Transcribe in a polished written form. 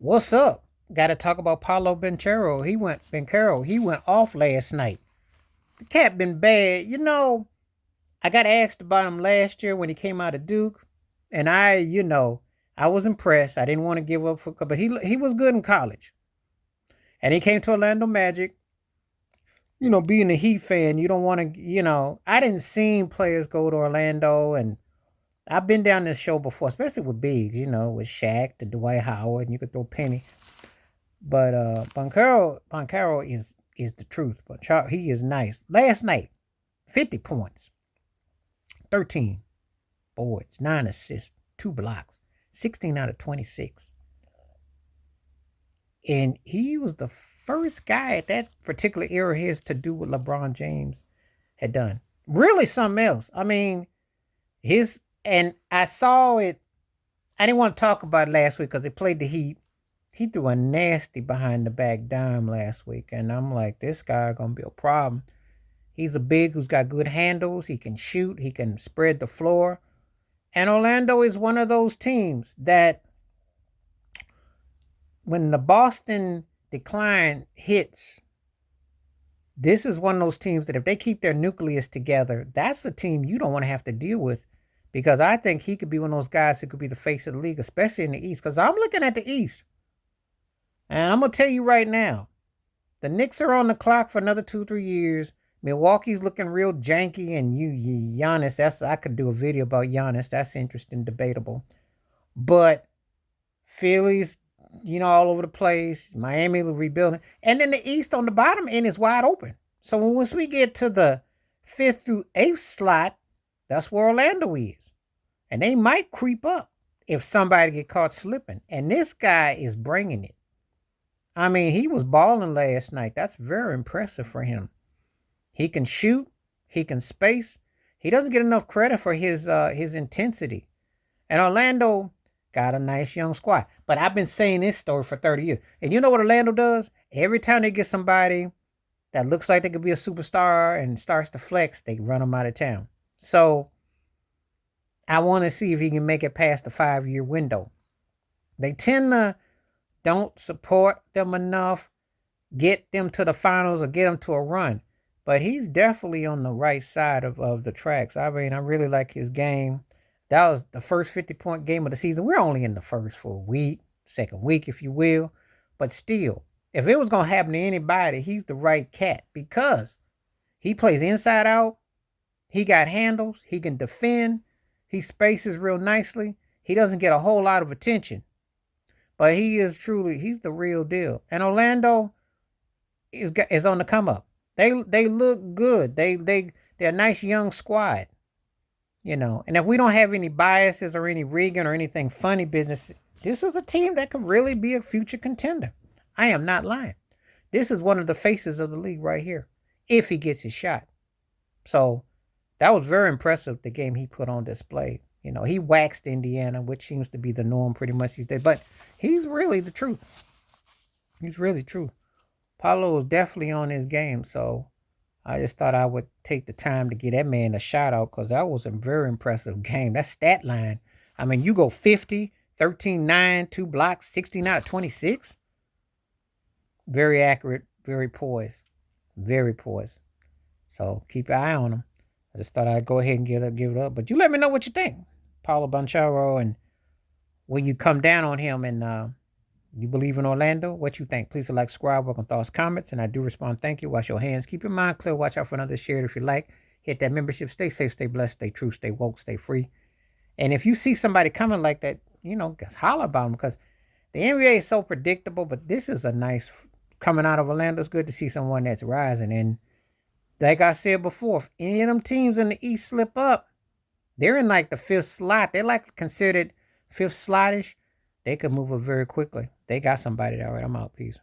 What's up? Got to talk about Paolo Banchero. He went off last night. The cat been bad. I got asked about him last year when he came out of Duke, and I was impressed. I didn't want to give up but he was good in college, and he came to Orlando Magic. Being a Heat fan, you don't want to. I didn't see players go to Orlando, and I've been down this show before, especially with bigs. With Shaq, the Dwight Howard, and you could throw Penny. But Boncaro is the truth. But he is nice. Last night, 50 points, 13 boards, 9 assists, 2 blocks, 16 out of 26. And he was the first guy at that particular era of his to do what LeBron James had done. Really something else. I mean, and I saw it. I didn't want to talk about it last week because they played the Heat. He threw a nasty behind the back dime last week, and I'm like, this guy gonna be a problem. He's a big who's got good handles. He can shoot. He can spread the floor. And Orlando is one of those teams that when the Boston decline hits, this is one of those teams that if they keep their nucleus together, that's a team you don't want to have to deal with, because I think he could be one of those guys who could be the face of the league, especially in the East, because I'm looking at the East. And I'm going to tell you right now, the Knicks are on the clock for another 2-3 years. Milwaukee's looking real janky, and Giannis, I could do a video about Giannis. That's interesting, debatable. But Philly's, all over the place. Miami rebuilding. And then the East on the bottom end is wide open. So once we get to the 5th through 8th slot, that's where Orlando is. And they might creep up if somebody get caught slipping. And this guy is bringing it. I mean, he was balling last night. That's very impressive for him. He can shoot. He can space. He doesn't get enough credit for his intensity. And Orlando got a nice young squad. But I've been saying this story for 30 years. And you know what Orlando does? Every time they get somebody that looks like they could be a superstar and starts to flex, they run them out of town. So I want to see if he can make it past the 5-year window. They tend to don't support them enough, get them to the finals or get them to a run. But he's definitely on the right side of the tracks. I mean, I really like his game. That was the first 50-point game of the season. We're only in the first full week, second week, if you will. But still, if it was going to happen to anybody, he's the right cat because he plays inside out. He got handles. He can defend. He spaces real nicely. He doesn't get a whole lot of attention. But he's the real deal. And Orlando is on the come up. They look good. They're a nice young squad. And if we don't have any biases or any rigging or anything funny business, this is a team that could really be a future contender. I am not lying. This is one of the faces of the league right here, if he gets his shot. So that was very impressive, the game he put on display. He waxed Indiana, which seems to be the norm pretty much these days. But he's really the truth. He's really true. Paulo is definitely on his game. So I just thought I would take the time to give that man a shout out because that was a very impressive game. That stat line. I mean, you go 50, 13, 9, 2 blocks, 16 out of 26. Very accurate, very poised. Very poised. So keep your eye on him. I just thought I'd go ahead and give it up. But you let me know what you think. Paolo Banchero, and will you come down on him and you believe in Orlando? What you think? Please like, subscribe, welcome thoughts, comments, and I do respond. Thank you. Wash your hands. Keep your mind clear. Watch out for another share if you like. Hit that membership. Stay safe, stay blessed, stay true, stay woke, stay free. And if you see somebody coming like that, just holler about them because the NBA is so predictable, but this is a nice coming out of Orlando. It's good to see someone that's rising. And like I said before, if any of them teams in the East slip up, they're in like the 5th slot. They're like considered 5th slotish. They could move up very quickly. They got somebody there. All right, I'm out. Peace.